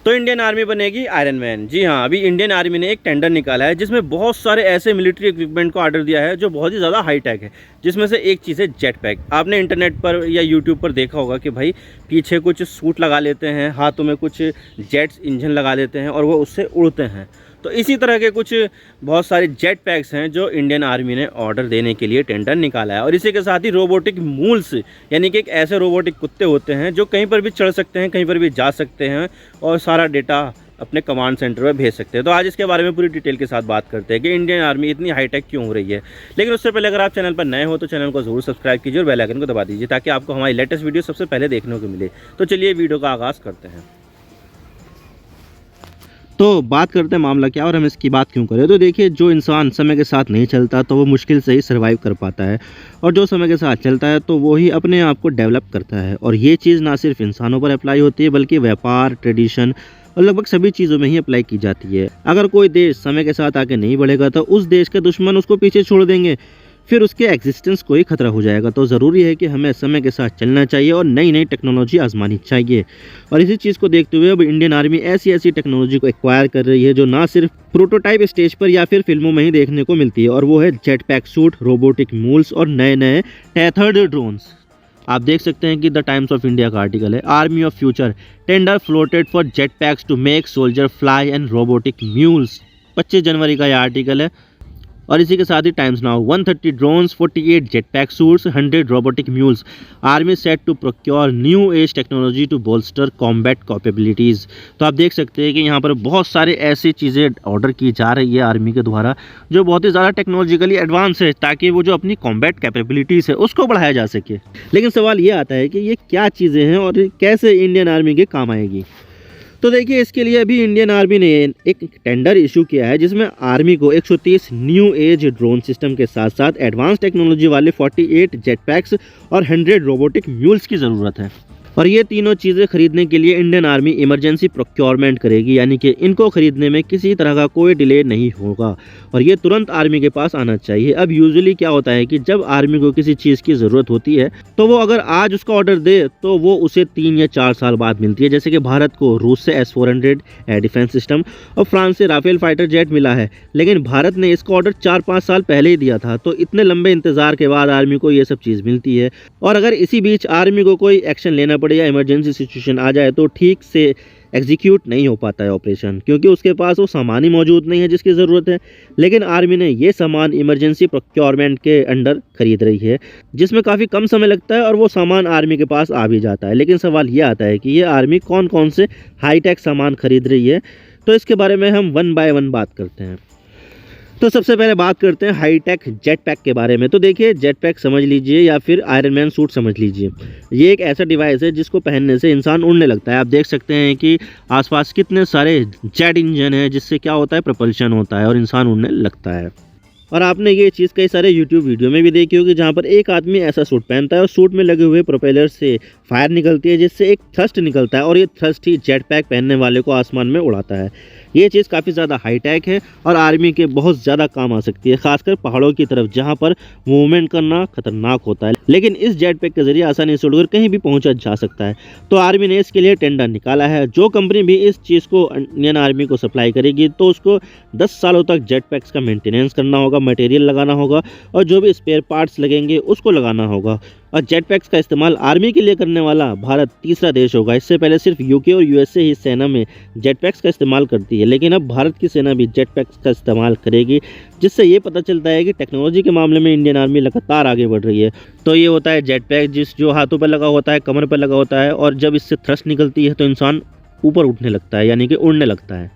तो Indian army बनेगी iron man. जी हाँ, अभी इंडियन आर्मी ने एक टेंडर निकाला है जिसमें बहुत सारे ऐसे मिलिट्री इक्विपमेंट को ऑर्डर दिया है जो बहुत ही ज़्यादा हाई टेक है, जिसमें से एक चीज़ है जेट पैक। आपने इंटरनेट पर या यूट्यूब पर देखा होगा कि भाई पीछे कुछ सूट लगा लेते हैं, हाथों में कुछ जेट्स इंजन लगा लेते हैं और वो उससे उड़ते हैं। तो इसी तरह के कुछ बहुत सारे जेट पैक्स हैं जो इंडियन आर्मी ने ऑर्डर देने के लिए टेंडर निकाला है। और इसी के साथ ही रोबोटिक मूल्स, यानी कि एक ऐसे रोबोटिक कुत्ते होते हैं जो कहीं पर भी चढ़ सकते हैं, कहीं पर भी जा सकते हैं और सारा डेटा अपने कमांड सेंटर में भेज सकते हैं। तो आज इसके बारे में पूरी डिटेल के साथ बात करते हैं कि इंडियन आर्मी इतनी हाईटेक क्यों हो रही है। लेकिन उससे पहले अगर आप चैनल पर नए हो तो चैनल को जरूर सब्सक्राइब कीजिए और बेल आइकन को दबा दीजिए ताकि आपको हमारी लेटेस्ट वीडियो सबसे पहले देखने को मिले। तो चलिए वीडियो का आगाज़ करते हैं। तो बात करते हैं मामला क्या और हम इसकी बात क्यों करें। तो देखिए, जो इंसान समय के साथ नहीं चलता तो वो मुश्किल से ही सर्वाइव कर पाता है, और जो समय के साथ चलता है तो वो ही अपने आप को डेवलप करता है। और ये चीज़ ना सिर्फ इंसानों पर अप्लाई होती है बल्कि व्यापार, ट्रेडिशन और लगभग सभी चीज़ों में ही अप्लाई की जाती है। अगर कोई देश समय के साथ आगे नहीं बढ़ेगा तो उस देश के दुश्मन उसको पीछे छोड़ देंगे, फिर उसके एग्जिस्टेंस को ही खतरा हो जाएगा। तो ज़रूरी है कि हमें समय के साथ चलना चाहिए और नई नई टेक्नोलॉजी आजमानी चाहिए। और इसी चीज़ को देखते हुए अब इंडियन आर्मी ऐसी ऐसी टेक्नोलॉजी को एक्वायर कर रही है जो ना सिर्फ प्रोटोटाइप स्टेज पर या फिर फिल्मों में ही देखने को मिलती है, और वो है jet pack suit, robotic moles और नए नए टेथर्ड ड्रोन्स। आप देख सकते हैं कि द टाइम्स ऑफ इंडिया का आर्टिकल है, army of future tender floated for jet packs to make soldier fly and robotic mules. 25 जनवरी का यह आर्टिकल है। और इसी के साथ ही Times Now, 130 drones, 48 jet pack suits, 100 robotic mules, army set to procure new age technology to bolster combat capabilities. तो आप देख सकते हैं कि यहाँ पर बहुत सारे ऐसी चीज़ें ऑर्डर की जा रही है आर्मी के द्वारा जो बहुत ही ज़्यादा टेक्नोलॉजिकली एडवांस है, ताकि वो जो अपनी कॉम्बैट कैपेबिलिटीज़ है उसको बढ़ाया जा सके। लेकिन सवाल ये आता है कि ये क्या चीज़ें हैं और कैसे इंडियन आर्मी के काम आएगी। तो देखिए, इसके लिए अभी इंडियन आर्मी ने एक टेंडर इशू किया है जिसमें आर्मी को 130 न्यू एज ड्रोन सिस्टम के साथ साथ एडवांस टेक्नोलॉजी वाले 48 जेट पैक्स और 100 रोबोटिक म्यूल्स की ज़रूरत है। और ये तीनों चीज़ें खरीदने के लिए इंडियन आर्मी इमरजेंसी प्रोक्योरमेंट करेगी, यानी कि इनको खरीदने में किसी तरह का कोई डिले नहीं होगा और ये तुरंत आर्मी के पास आना चाहिए। अब यूजुअली क्या होता है कि जब आर्मी को किसी चीज़ की ज़रूरत होती है तो वो अगर आज उसका ऑर्डर दे तो वो उसे 3 या 4 साल बाद मिलती है। जैसे कि भारत को रूस से S-400 एयर डिफेंस सिस्टम और फ्रांस से राफेल फाइटर जेट मिला है, लेकिन भारत ने इसका ऑर्डर 4-5 साल पहले ही दिया था। तो इतने लंबे इंतज़ार के बाद आर्मी को ये सब चीज़ मिलती है। और अगर इसी बीच आर्मी को कोई एक्शन लेना पड़े या इमरजेंसी सिचुएशन आ जाए तो ठीक से एग्जीक्यूट नहीं हो पाता है ऑपरेशन, क्योंकि उसके पास वो सामान ही मौजूद नहीं है जिसकी ज़रूरत है। लेकिन आर्मी ने ये सामान इमरजेंसी प्रोक्योरमेंट के अंडर खरीद रही है, जिसमें काफ़ी कम समय लगता है और वो सामान आर्मी के पास आ भी जाता है। लेकिन सवाल ये आता है कि ये आर्मी कौन कौन से हाईटेक सामान खरीद रही है, तो इसके बारे में हम 1 बाय 1 बात करते हैं। तो सबसे पहले बात करते हैं हाईटेक जेट पैक के बारे में। तो देखिए, जेट पैक समझ लीजिए या फिर आयरन मैन सूट समझ लीजिए, ये एक ऐसा डिवाइस है जिसको पहनने से इंसान उड़ने लगता है। आप देख सकते हैं कि आसपास कितने सारे जेट इंजन हैं जिससे क्या होता है, प्रपल्शन होता है और इंसान उड़ने लगता है। और आपने ये चीज़ कई सारे यूट्यूब वीडियो में भी देखी होगी जहाँ पर एक आदमी ऐसा सूट पहनता है और सूट में लगे हुए प्रोपेलर से फायर निकलती है जिससे एक थ्रस्ट निकलता है और ये थ्रस्ट ही जेट पैक पहनने वाले को आसमान में उड़ाता है। ये चीज़ काफ़ी ज़्यादा हाईटेक है और आर्मी के बहुत ज़्यादा काम आ सकती है, खासकर पहाड़ों की तरफ जहाँ पर मूवमेंट करना खतरनाक होता है। लेकिन इस जेट पैक के जरिए आसानी से उड़कर कहीं भी पहुँचा जा सकता है। तो आर्मी ने इसके लिए टेंडर निकाला है। जो कंपनी भी इस चीज़ को इंडियन आर्मी को सप्लाई करेगी तो उसको 10 सालों तक जेट पैक्स का मेंटेनेंस करना होगा, मटेरियल लगाना होगा और जो भी स्पेयर पार्ट्स लगेंगे उसको लगाना होगा। और जेट पैक्स का इस्तेमाल आर्मी के लिए करने वाला भारत तीसरा देश होगा। इससे पहले सिर्फ यूके और यूएसए ही सेना में जेट पैक्स का इस्तेमाल करती है, लेकिन अब भारत की सेना भी जेट पैक्स का इस्तेमाल करेगी, जिससे ये पता चलता है कि टेक्नोलॉजी के मामले में इंडियन आर्मी लगातार आगे बढ़ रही है। तो ये होता है जेट पैक, जो हाथों पर लगा होता है, कमर पर लगा होता है, और जब इससे थ्रस्ट निकलती है तो इंसान ऊपर उठने लगता है, यानी कि उड़ने लगता है।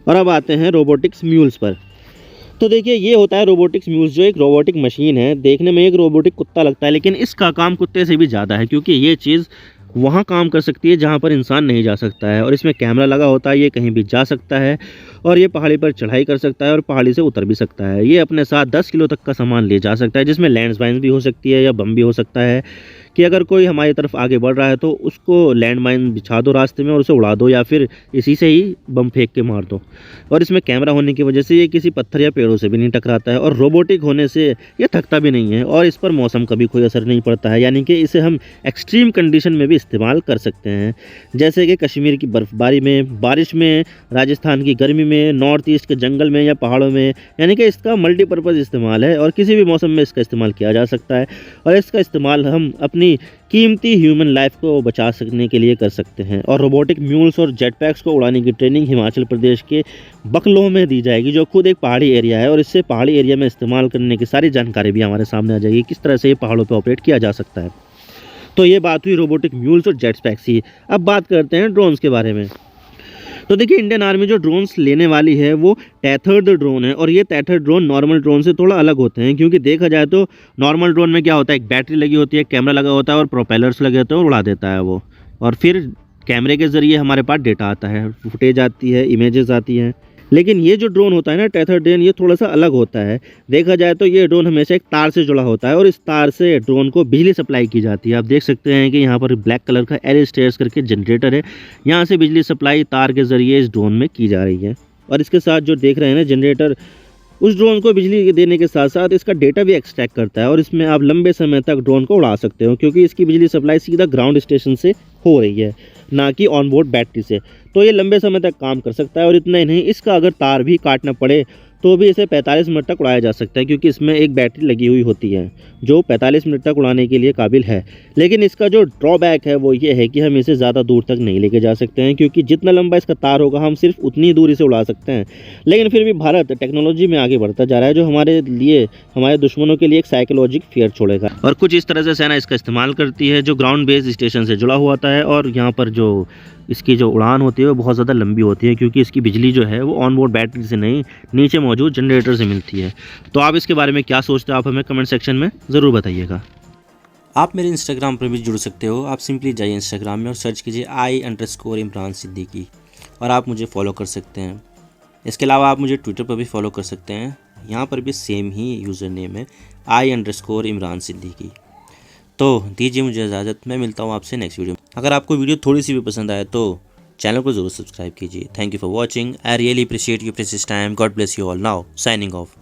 और अब आते हैं रोबोटिक्स म्यूल्स पर। तो देखिए, ये होता है रोबोटिक्स म्यूल्स, जो एक रोबोटिक मशीन है। देखने में एक रोबोटिक कुत्ता लगता है, लेकिन इसका काम कुत्ते से भी ज़्यादा है, क्योंकि ये चीज़ वहाँ काम कर सकती है जहाँ पर इंसान नहीं जा सकता है। और इसमें कैमरा लगा होता है, ये कहीं भी जा सकता है और ये पहाड़ी पर चढ़ाई कर सकता है और पहाड़ी से उतर भी सकता है। ये अपने साथ 10 किलो तक का सामान ले जा सकता है, जिसमें लैंड माइन्स भी हो सकती है या बम भी हो सकता है, कि अगर कोई हमारी तरफ आगे बढ़ रहा है तो उसको लैंड माइन बिछा दो रास्ते में और उसे उड़ा दो, या फिर इसी से ही बम फेंक के मार दो। और इसमें कैमरा होने की वजह से ये किसी पत्थर या पेड़ों से भी नहीं टकराता है, और रोबोटिक होने से ये थकता भी नहीं है, और इस पर मौसम का भी कोई असर नहीं पड़ता है। यानी कि इसे हम एक्सट्रीम कंडीशन में भी इस्तेमाल कर सकते हैं, जैसे कि कश्मीर की बर्फ़बारी में, बारिश में, राजस्थान की गर्मी में, नॉर्थ ईस्ट के जंगल में या पहाड़ों में। यानी कि इसका मल्टीपर्पज़ इस्तेमाल है और किसी भी मौसम में इसका इस्तेमाल किया जा सकता है, और इसका इस्तेमाल हम अपनी कीमती ह्यूमन लाइफ को बचा सकने के लिए कर सकते हैं। और रोबोटिक म्यूल्स और जेट पैक्स को उड़ाने की ट्रेनिंग हिमाचल प्रदेश के बकलोह में दी जाएगी, जो खुद एक पहाड़ी एरिया है, और इससे पहाड़ी एरिया में इस्तेमाल करने की सारी जानकारी भी हमारे सामने आ जाएगी, किस तरह से ये पहाड़ों पर ऑपरेट किया जा सकता है। तो ये बात हुई रोबोटिक म्यूल्स और जेट पैक्स की। अब बात करते हैं ड्रोन्स के बारे में। तो देखिए, इंडियन आर्मी जो ड्रोन्स लेने वाली है वो टेथर्ड ड्रोन है, और ये टेथर्ड ड्रोन नॉर्मल ड्रोन से थोड़ा अलग होते हैं, क्योंकि देखा जाए तो नॉर्मल ड्रोन में क्या होता है, एक बैटरी लगी होती है, कैमरा लगा होता है और प्रोपेलर्स लगे होते हैं और उड़ा देता है वो, और फिर कैमरे के ज़रिए हमारे पास डेटा आता है, फुटेज आती है, इमेजेस आती हैं। लेकिन ये जो ड्रोन होता है ना, टेथर्ड ड्रोन, ये थोड़ा सा अलग होता है। देखा जाए तो ये ड्रोन हमेशा एक तार से जुड़ा होता है, और इस तार से ड्रोन को बिजली सप्लाई की जाती है। आप देख सकते हैं कि यहाँ पर ब्लैक कलर का एरिस्टेयर्स करके जनरेटर है, यहाँ से बिजली सप्लाई तार के ज़रिए इस ड्रोन में की जा रही है। और इसके साथ जो देख रहे हैं ना जनरेटर, उस ड्रोन को बिजली देने के साथ साथ इसका डेटा भी एक्सट्रैक्ट करता है, और इसमें आप लंबे समय तक ड्रोन को उड़ा सकते हो, क्योंकि इसकी बिजली सप्लाई सीधा ग्राउंड स्टेशन से हो रही है, ना कि ऑन बोर्ड बैटरी से। तो ये लंबे समय तक काम कर सकता है। और इतना ही नहीं, इसका अगर तार भी काटना पड़े तो भी इसे 45 मिनट तक उड़ाया जा सकता है, क्योंकि इसमें एक बैटरी लगी हुई होती है जो 45 मिनट तक उड़ाने के लिए काबिल है। लेकिन इसका जो ड्रॉबैक है वो ये है कि हम इसे ज़्यादा दूर तक नहीं लेके जा सकते हैं, क्योंकि जितना लंबा इसका तार होगा हम सिर्फ उतनी ही दूर इसे उड़ा सकते हैं। लेकिन फिर भी भारत टेक्नोलॉजी में आगे बढ़ता जा रहा है, जो हमारे लिए, हमारे दुश्मनों के लिए एक साइकोलॉजिक फियर छोड़ेगा। और कुछ इस तरह से सेना इसका इस्तेमाल करती है, जो ग्राउंड बेस्ड स्टेशन से जुड़ा हुआ होता है, और यहाँ पर जो इसकी जो उड़ान होती है वो बहुत ज़्यादा लंबी होती है, क्योंकि इसकी बिजली जो है वो ऑन बोर्ड बैटरी से नहीं, नीचे मौजूद जनरेटर से मिलती है। तो आप इसके बारे में क्या सोचते हो, आप हमें कमेंट सेक्शन में ज़रूर बताइएगा। आप मेरे इंस्टाग्राम पर भी जुड़ सकते हो। आप सिंपली जाइए इंस्टाग्राम में और सर्च कीजिए I_इमरान सिद्दीकी, और आप मुझे फॉलो कर सकते हैं। इसके अलावा आप मुझे ट्विटर पर भी फॉलो कर सकते हैं, यहाँ पर भी सेम ही यूज़र नेम है I_इमरान सिद्दीकी। तो दीजिए मुझे इजाज़त, मैं मिलता हूँ आपसे नेक्स्ट वीडियो में। अगर आपको वीडियो थोड़ी सी भी पसंद आए तो चैनल को ज़रूर सब्सक्राइब कीजिए। Thank you for watching. I really appreciate your precious time. God bless you all. Now signing off.